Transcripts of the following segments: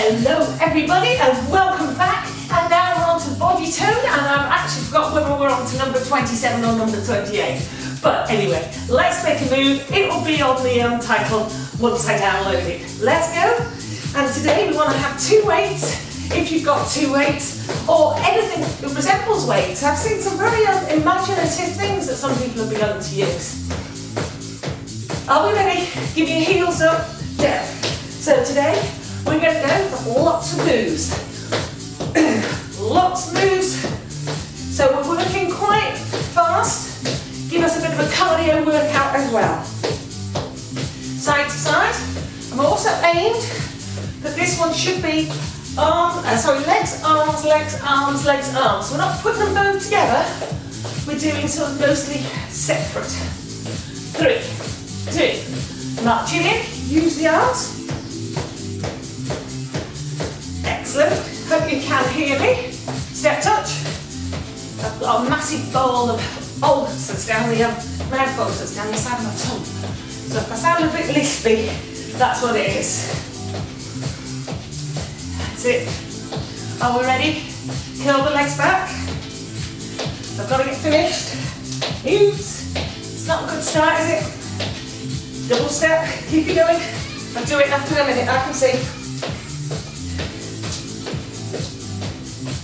Hello everybody and welcome back, and now we're on to body tone, and I've actually forgot whether we're on to number 27 or number 28, but anyway, let's make a move. It will be on the title once I download it. Let's go. And today we want to have two weights. If you've got two weights or anything that resembles weights, I've seen some very imaginative things that some people have begun to use. Are we ready? Give your heels up, down. So today we're going to go for lots of moves. Lots of moves. So we're working quite fast. Give us a bit of a cardio workout as well. Side to side. I'm also aimed that this one should be legs, arms, legs, arms, legs, arms. So we're not putting them both together. We're doing sort of mostly separate. 3, 2, march it in, use the arms. Excellent, hope you can hear me. Step touch. I've got a massive ball of ulcers down the mouth ulcers down the side of my tongue. So if I sound a bit lispy, that's what it is. That's it. Are we ready? Curl the legs back. I've got to get finished. Oops, it's not a good start, is it? Double step, keep it going. I'll do it after a minute, I can see.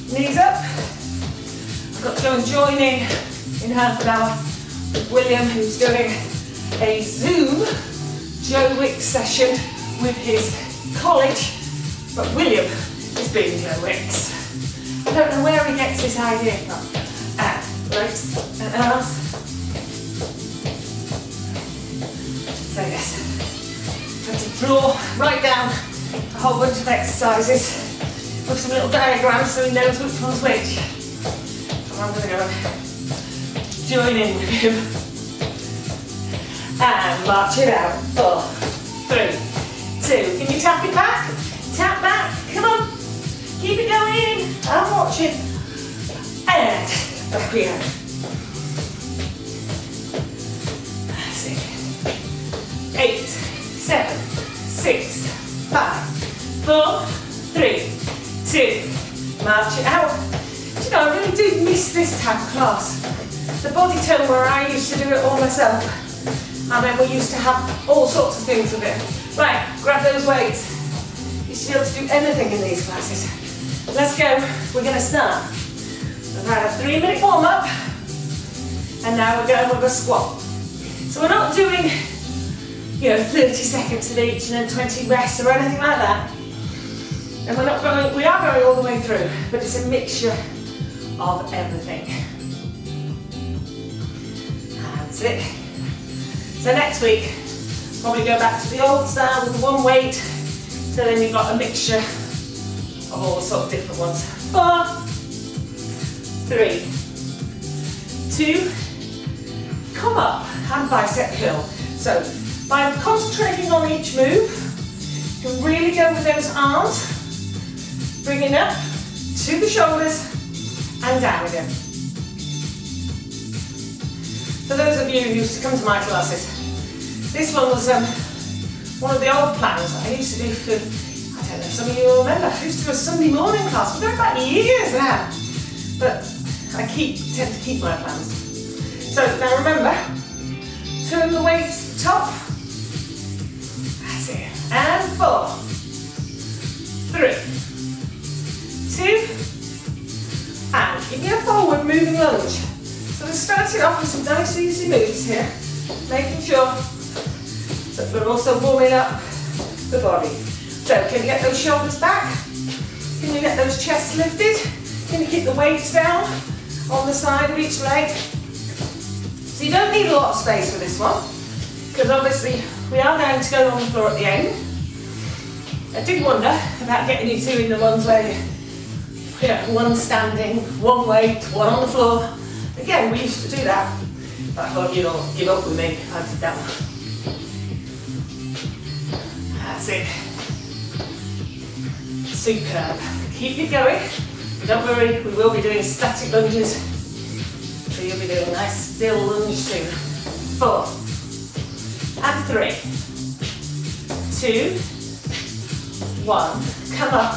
Knees up. I've got to go and join in half an hour with William, who's doing a Zoom Joe Wicks session with his college, but William is being Joe Wicks. I don't know where he gets this idea from. And legs and arms. So yes, I have to draw, write down a whole bunch of exercises with some little diagrams so he knows which one's which. So I'm going to go and join in with him. And march it out. 4, 3, 2. Can you tap it back? Tap back. Come on. Keep it going. I'm watching. And back we go. That's it. 8, 7, 6, 5, 4, 3, 2. March it out. Do you know, I really do miss this type of class. The body tone where I used to do it all myself. And then we used to have all sorts of things with it. Right, grab those weights. You should be able to do anything in these classes. Let's go. We're going to start. We've had a 3-minute warm up. And now we're going with a squat. So we're not doing 30 seconds of each and then 20 rests or anything like that. And we are going all the way through, but it's a mixture of everything. That's it. So next week, probably go back to the old style with the one weight, so then you've got a mixture of all sorts of different ones. 4, 3, 2, come up and bicep curl. So by concentrating on each move, you can really go with those arms, bringing up to the shoulders and down again. For those of you who used to come to my classes, this one was one of the old plans that I used to do for, I don't know if some of you will remember, I used to do a Sunday morning class. We're going back years now, but I tend to keep my plans. So now remember, turn the weights to the top. That's it. And 4, 3, 2, and give me a forward moving lunge. So we're starting off with some nice easy moves here, making sure that we're also warming up the body. So can you get those shoulders back? Can you get those chests lifted? Can you keep the weights down on the side of each leg? So you don't need a lot of space for this one, because obviously we are going to go on the floor at the end. I did wonder about getting you two in the ones where one standing, one weight, one on the floor. Again, we used to do that, but I thought you'd all give up with me. I did that one. That's it. Superb. Keep it going. Don't worry, we will be doing static lunges. So you'll be doing a nice still lunge soon. 4, and 3, 2, 1, come up,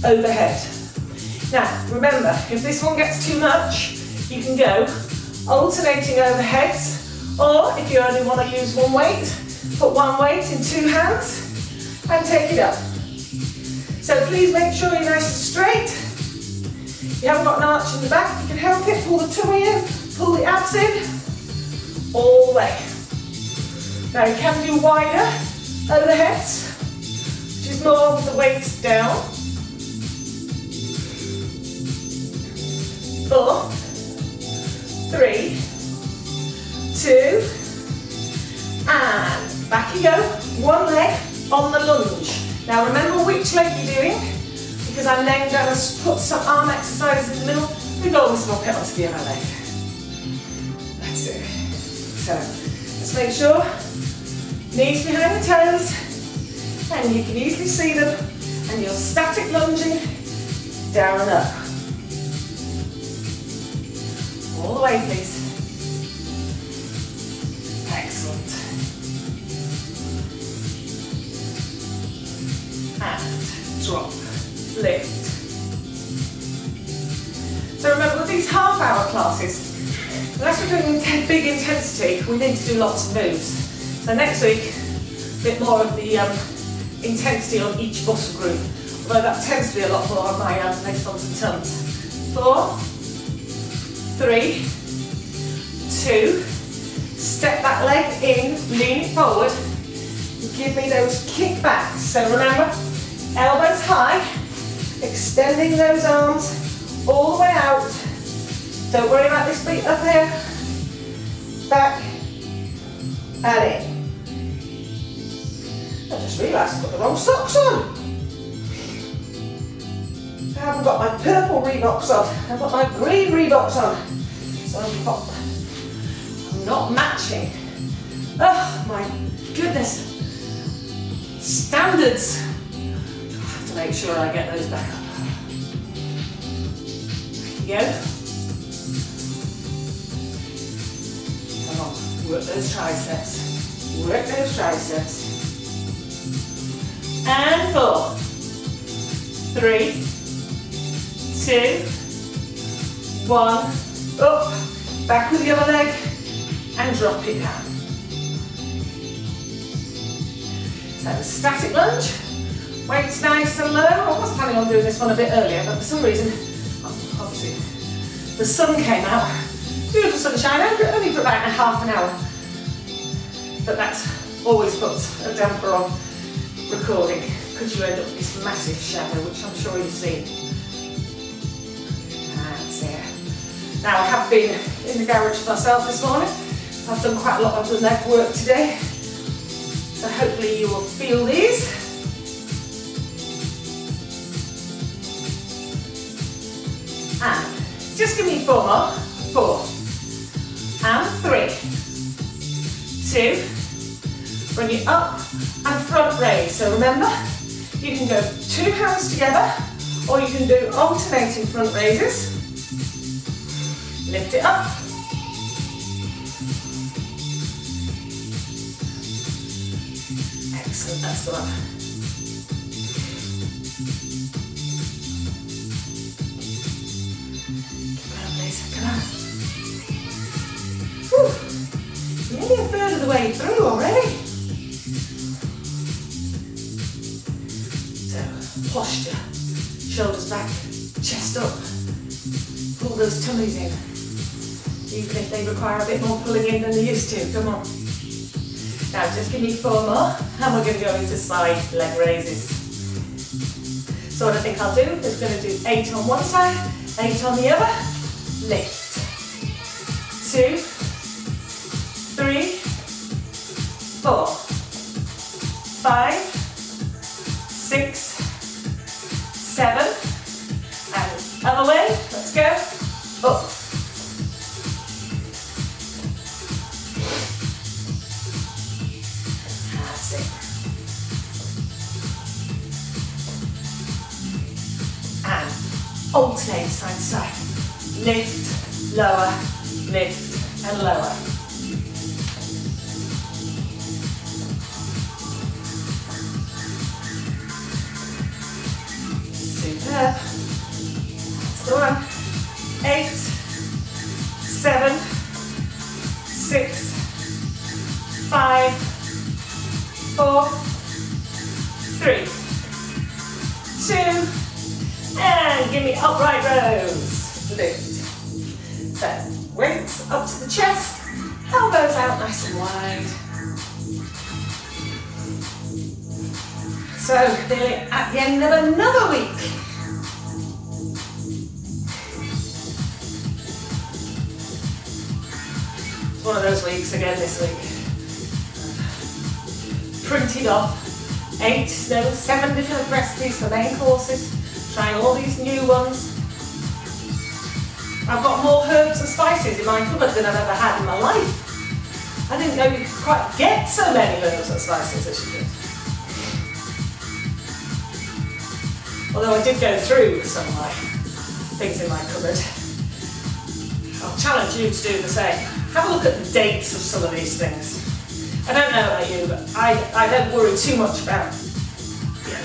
overhead. Now, remember, if this one gets too much, you can go alternating overheads, or if you only want to use one weight, put one weight in 2 hands and take it up. So please make sure you're nice and straight. If you haven't got an arch in the back, if you can help it, pull the tummy in, pull the abs in, all the way. Now you can do wider overheads, which is more with the weights down. 4, 3, 2, and back you go. One leg on the lunge. Now remember which leg you're doing, because I'm then going to put some arm exercises in the middle. We've always swap it onto the other leg. That's it. So let's make sure knees behind the toes, and you can easily see them, and you're static lunging down and up. All the way, please. Excellent. And drop, lift. So remember, with these half-hour classes, unless we're doing big intensity, we need to do lots of moves. So next week, a bit more of the intensity on each muscle group, although that tends to be a lot more on my legs, arms and tums. 4, 3, 2, step that leg in, lean it forward, and give me those kickbacks. So remember, elbows high, extending those arms all the way out. Don't worry about this feet up here. Back and in. I just realised I've got the wrong socks on. I haven't got my purple Reeboks on. I've got my green Reeboks on. So I'm not matching. Oh my goodness. Standards. I have to make sure I get those back up. There you go. Come on, work those triceps. Work those triceps. And 4, 3, 2, 1, up, back with the other leg, and drop it down. So static lunge, weights nice and low. I was planning on doing this one a bit earlier, but for some reason, obviously, the sun came out. Beautiful sunshine, only for about half an hour. But that's always puts a damper on recording, because you end up with this massive shadow, which I'm sure you've seen. That's it. Now I have been in the garage myself this morning. I've done quite a lot of the leg work today. So hopefully you will feel these. And just give me 4 more. 4. And 3. 2. Bring it up and front raise. So remember, you can go 2 hands together, or you can do alternating front raises. Lift it up. Excellent, that's the one. Come on, please, come on. Whew. Nearly a third of the way through already. So, posture, shoulders back, chest up. Pull those tummies in. Even if they require a bit more pulling in than they used to. Come on. Now just give me 4 more, and we're going to go into side leg raises. So what I think I'll do is going to do 8 on one side, 8 on the other. Lift. 2, 3, 4, 5, 6, 7, and other way. Let's go. Up. Alternate side to side. Lift, lower, lift, and lower. 5, 4, 3, 2, and give me upright rows. Lift. So, weights up to the chest, elbows out nice and wide. So, nearly at the end of another week. It's one of those weeks again this week. Printed off 7 different recipes for main courses, trying all these new ones. I've got more herbs and spices in my cupboard than I've ever had in my life. I didn't know you could quite get so many herbs and spices as you did. Although I did go through some of my things in my cupboard. I'll challenge you to do the same. Have a look at the dates of some of these things. I don't know about you, but I don't worry too much about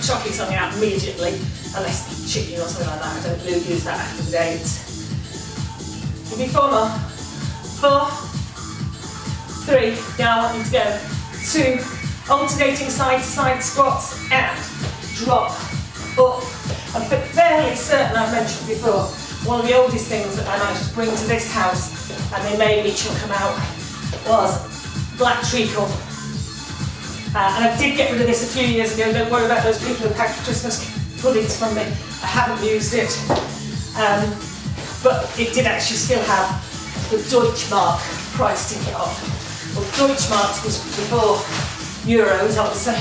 chucking something out immediately, unless it's chicken or something like that. I don't use that after the date. Give me 4 more. 4, 3. Now I want you to go 2 alternating side to side squats and drop up. I'm fairly certain I've mentioned before, one of the oldest things that I managed to bring to this house, and they made me chuck them out, was black treacle. And I did get rid of this a few years ago. Don't worry about those people who packed Christmas puddings from me. I haven't used it. But it did actually still have the Deutschmark price ticket on. Well, Deutschmark was before euros, obviously.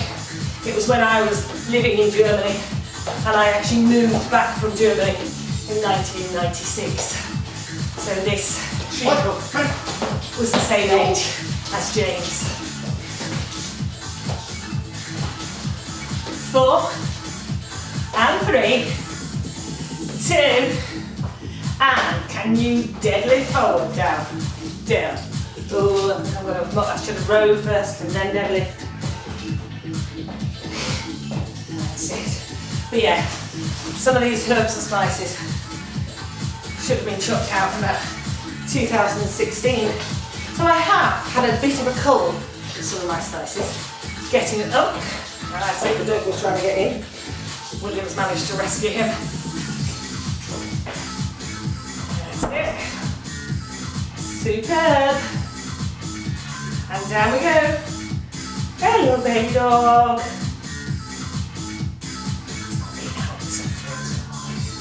It was when I was living in Germany, and I actually moved back from Germany in 1996. So this treacle was the same age as James. 4, and 3, 2, and can you deadlift forward, down, down. Oh, I should have row first and then deadlift. That's it. But yeah, some of these herbs and spices should have been chucked out in about 2016. So I have had a bit of a cull with some of my spices. Getting it up. And I say the dog was trying to get in. William's managed to rescue him. That's it. Superb. And down we go. Hello, baby dog. It's not being out, it's so good.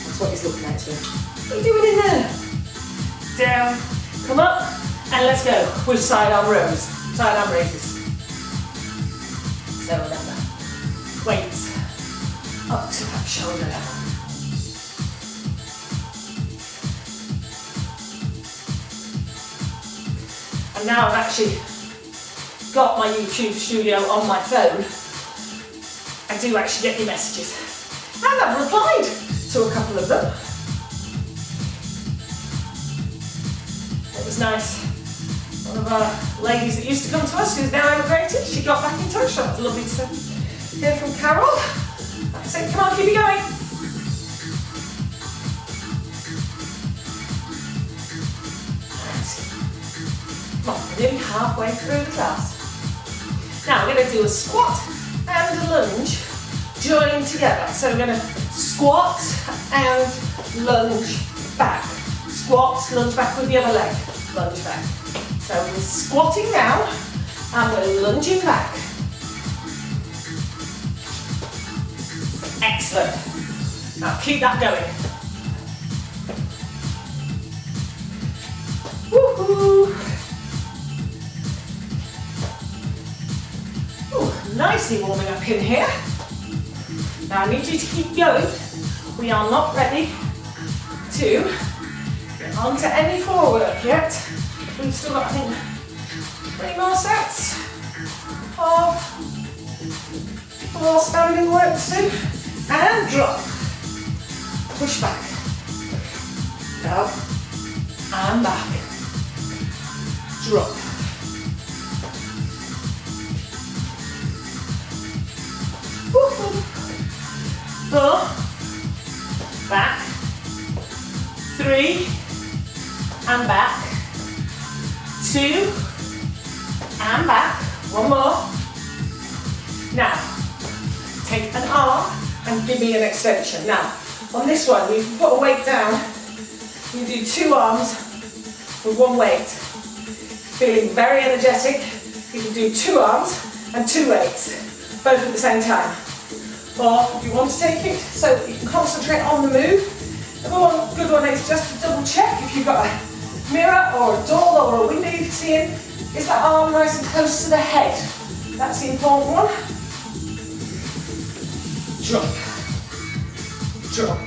That's what he's looking at you. What are you doing in there? Down. Come up. And let's go with side arm rows. Side arm raises. So remember, weights up to that shoulder level. And now I've actually got my YouTube studio on my phone, I do actually get your messages. And I've replied to a couple of them. It was nice. One of our ladies that used to come to us, who's now emigrated, she got back in touch. That was lovely to hear from Carol. I said, come on, keep it going. Come on, we're nearly halfway through the class. Now we're going to do a squat and a lunge joined together. So we're going to squat and lunge back. Squat, lunge back with the other leg. Lunge back. So we're squatting now and we're lunging back. Excellent. Now keep that going. Woohoo! Ooh, nicely warming up in here. Now I need you to keep going. We are not ready to get onto any floor work yet. We've still got, I think, 3 more sets of 4 standing work to do. And drop. Push back. Down. And back. Drop. Woo-hoo. 4. Back. 3. And back. 2. And back. One more. Now, take an arm and give me an extension. Now, on this one, you can put a weight down. You do 2 arms with 1 weight. Feeling very energetic, you can do 2 arms and 2 weights, both at the same time. Or if you want to take it so that you can concentrate on the move. Another good one is just to double check if you've got a mirror or a door or a window you can see in. Is that arm nice and close to the head? That's the important one. Drop. Drop.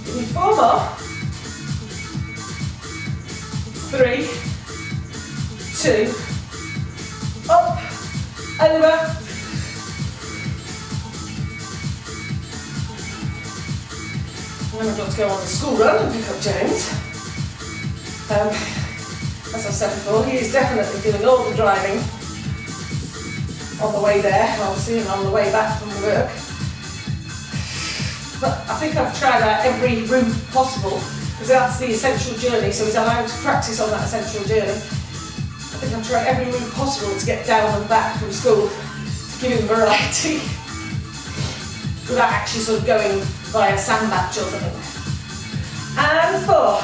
Give me 4 more. 3, 2, up, over. And then I've got to go on the school run and pick up James. As I've said before, he is definitely doing all the driving on the way there, obviously, and on the way back from work. But I think I've tried out every route possible, because that's the essential journey, so he's allowed to practice on that essential journey. I think I've tried every route possible to get down and back from school, to give him variety, without actually sort of going via sandbatch or something. And 4,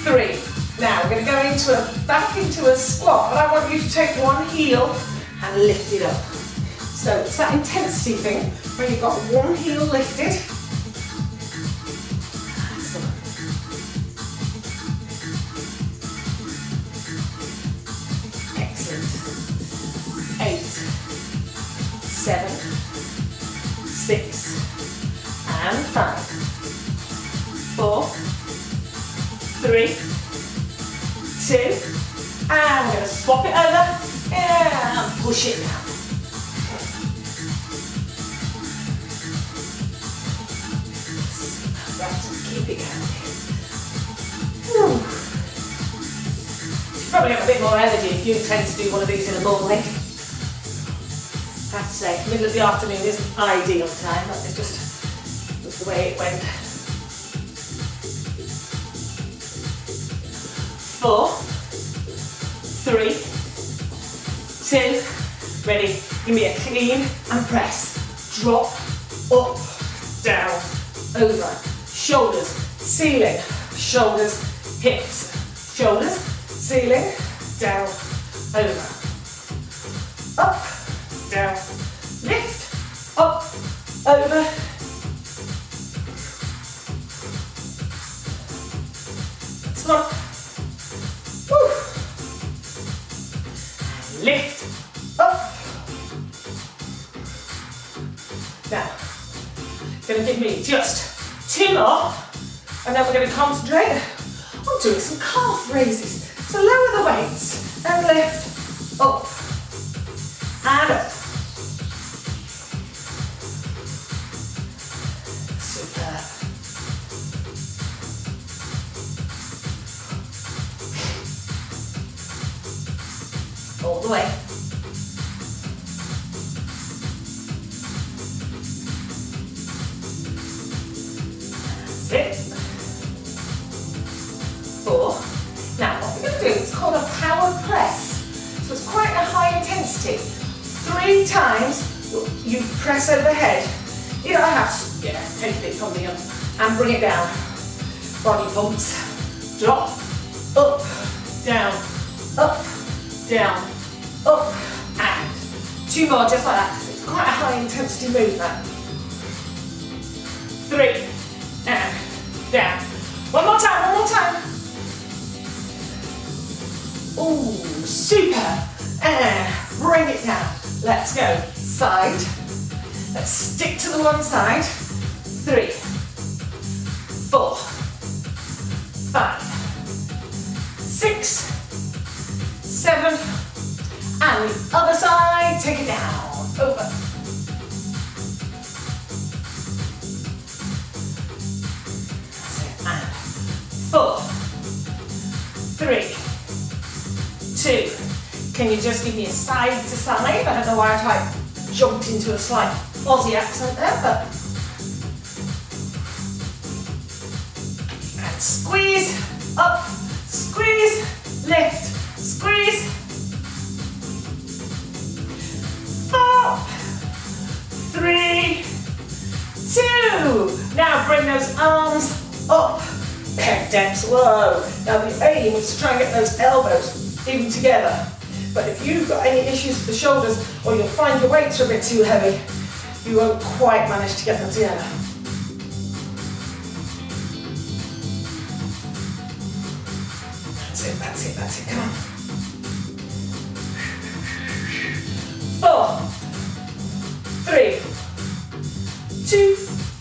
3. Now we're going to go back into a squat, but I want you to take one heel and lift it up. So it's that intensity thing where you've got one heel lifted. Excellent. Excellent. 8, 7, 6, and 5, 4, 3, 2, and we're going to swap it over and push it down. Keep it going. You probably have a bit more energy if you intend to do one of these in the morning. I have to say, middle of the afternoon isn't ideal time, that is just the way it went. 4, 3, 2, ready. Give me a clean and press. Drop, up, down, over. Shoulders, ceiling, shoulders, hips, shoulders, ceiling, down, over. Up, down, lift, up, over. Come on. Woo. Lift, up. Now, gonna give me just 2 more, and then we're going to concentrate on doing some calf raises. So lower the weights and lift up and up. Superb. All the way. It. 4. Now what we're going to do is called a power press. So it's quite a high intensity. 3 times you press overhead. You don't have to take a bit from the and bring it down. Body pumps. Drop, up, down, up, down, up, and 2 more just like that. It's quite a high intensity move that. 3. And down. One more time. Ooh, super. And bring it down. Let's go. Side. Let's stick to the one side. 3, 4, 5, 6, 7, and the other side. Take it down. Over. And 4, 3, 2. Can you just give me a side to side? I don't know why I jumped into a slight Aussie accent there, but. And squeeze, up, squeeze, lift, triceps, whoa. Now the aim is to try and get those elbows in together. But if you've got any issues with the shoulders, or you'll find your weights are a bit too heavy, you won't quite manage to get them together. That's it, that's it, come on. 4, 3, 2,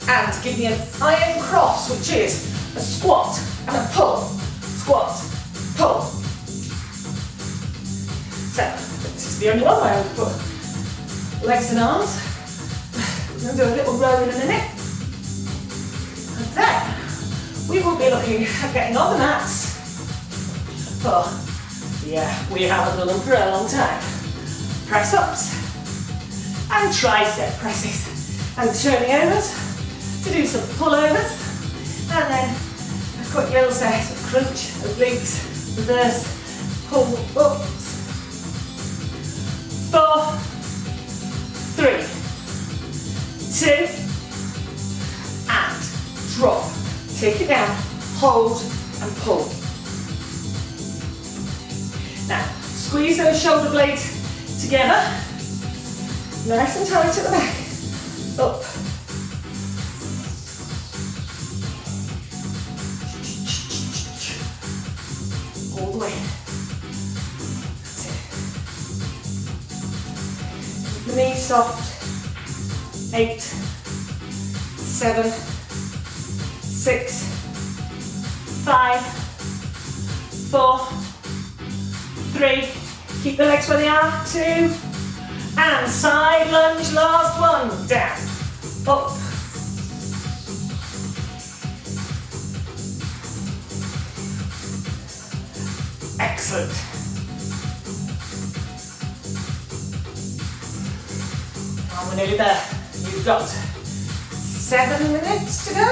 and give me an iron cross, which is a squat and a pull. Squat, pull. So, this is the only one where I would put legs and arms. We're going to do a little row in a minute. And then we will be looking at getting on the mats. Oh, yeah, we haven't done them for a long time. Press ups and tricep presses. And turning overs to do some pullovers. And then a quick little set of crunch, obliques, reverse, pull ups. 4, 3, 2, and drop. Take it down, hold and pull. Now, squeeze those shoulder blades together. Nice and tight at the back. Up. All the way. That's it. Keep the knees soft. 8, 7, 6, 5, 4, 3. Keep the legs where they are. 2. And side lunge, last one. Down. Up. Excellent. And we're nearly there. You've got 7 minutes to go.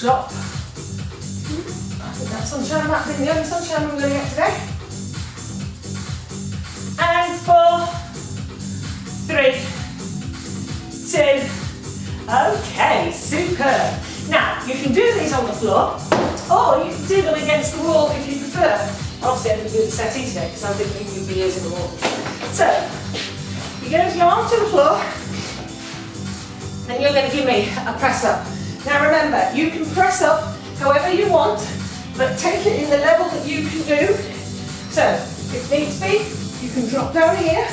Drop. I think that sunshine might be the only sunshine we're going to get today. And 4, 3, 2. Okay, superb. Now, you can do these on the floor, or you can do them against the wall if you prefer. Obviously, I'm going to do the settee today because I'm thinking you'll be using the wall. So, you're going to go onto the floor, and you're going to give me a press up. Now remember, you can press up however you want, but take it in the level that you can do. So, if needs be, you can drop down here.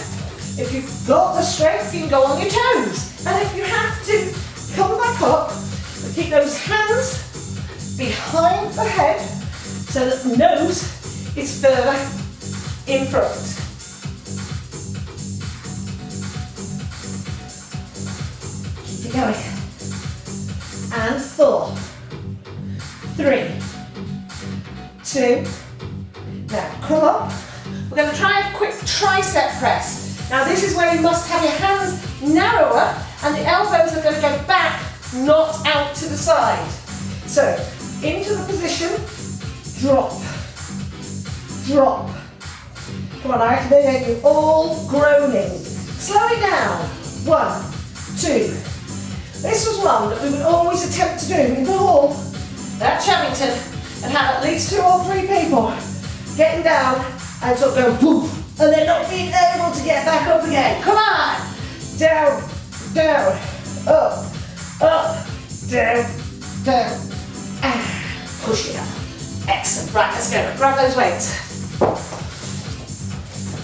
If you've got the strength, you can go on your toes. And if you have to, come back up, but keep those hands behind the head so that the nose is further in front. Keep it going. And 4, 3, 2. Now come up. We're going to try a quick tricep press. Now this is where you must have your hands narrower and the elbows are going to go back, not out to the side. So, into the position, drop, drop. Come on, I can hear you all groaning. Slow it down. 1, 2. This was one that we would always attempt to do in the hall at Chamington and have at least 2 or 3 people getting down and sort of go poof, and then not being able to get back up again. Come on! Down, down, up, up, down, down. Push it up. Excellent. Right, let's go. Grab those weights.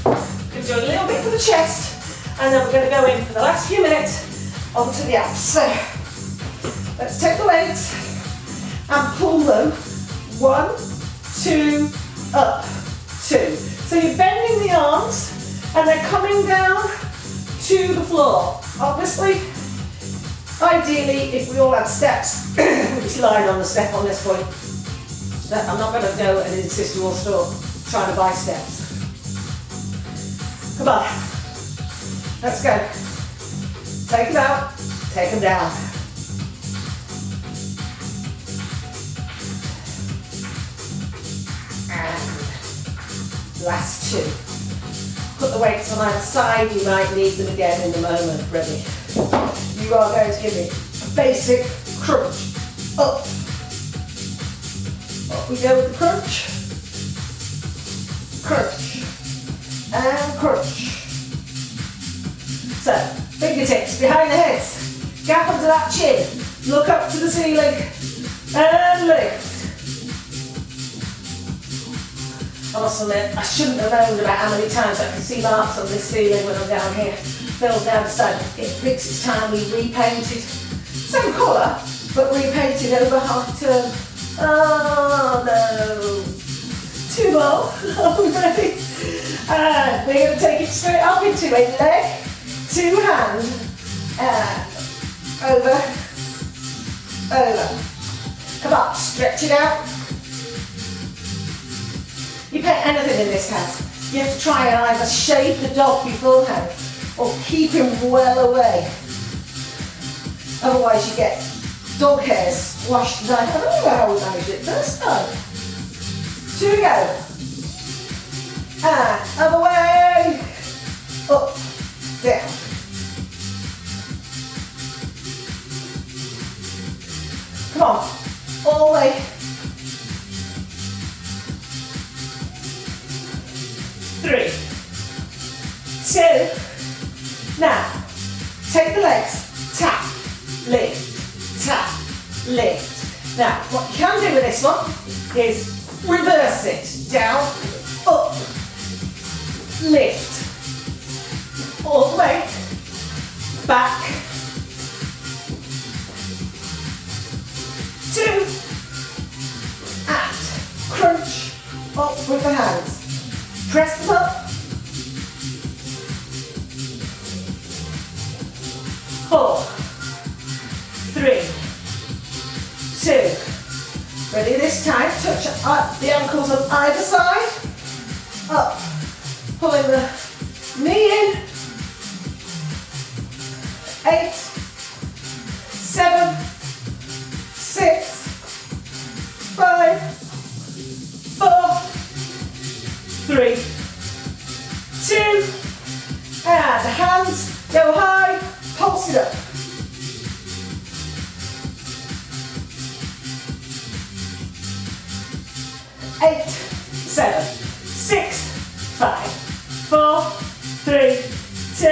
We're going to do a little bit for the chest, and then we're going to go in for the last few minutes onto the abs. So, let's take the weights and pull them. 1, 2, up, 2. So you're bending the arms and they're coming down to the floor. Obviously, ideally, if we all had steps, we'd be lying on the step on this point. I'm not going to go and insist you all stop trying to buy steps. Come on, let's go. Take them out, take them down. And last 2. Put the weights on either side, you might need them again in a moment. Ready? You are going to give me a basic crunch, up. Up we go with the crunch, crunch, and crunch. So, fingertips behind the heads, gap under that chin, look up to the ceiling, and lift. I must admit, I shouldn't have known about how many times I can see marks on this ceiling when I'm down here. Phil's down the side. It thinks it's time we repainted. Same colour, but repainted over half term. Oh no. Too low. Are we ready? And we're going to take it straight up into a leg, two hand, over, over. Come on, stretch it out. You paint anything in this house, you have to try and either shave the dog beforehand or keep him well away. Otherwise you get dog hairs splashed down. I don't know how we managed it first time. Here we go. And other way. Up, down. Come on, all the way. 3, 2, now, take the legs, tap, lift, tap, lift. Now, what you can do with this one is reverse it, down, up, lift, all the way, back, 2, and crunch, up with the hands. Press them up. 4, 3, 2. Ready this time, touch up the ankles on either side. Up, pulling the knee in. 8, 7, 6, 5, 4, 3, 2, and the hands go high, pulse it up. 8, 7, 6, 5, 4, 3, 2,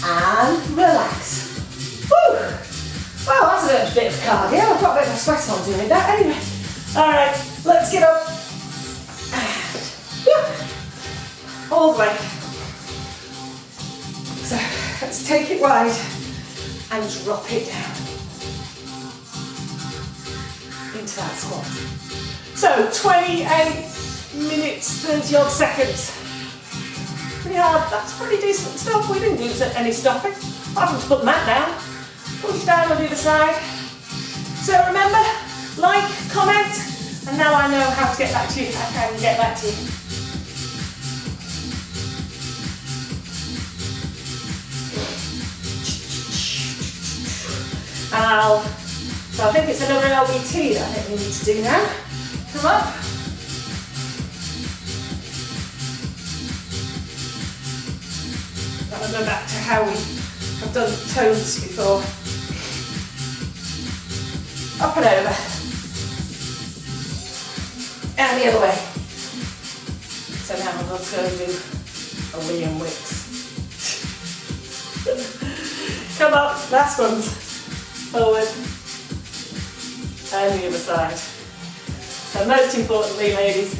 and relax. Woo! Well, that's a bit of cardio. I've got a bit of sweat on doing that anyway. Alright, let's get up. All the way. So let's take it wide and drop it down into that squat. So 28 minutes, 30 odd seconds. Pretty hard, that's pretty decent stuff. We didn't do any stopping. I haven't put the mat down. Push down on the other side. So remember, like, comment, and now I know how to get back to you. I can get back to you. So I think it's another LBT that I think we need to do now. Come up. That'll go back to how we have done toes before. Up and over. And the other way. So now I'm going to go do a William Wicks. Come up, last one's forward and the other side. So most importantly, ladies,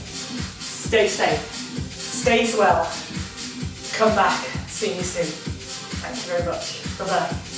stay safe, stay well, come back, see you soon. Thank you very much. Bye bye.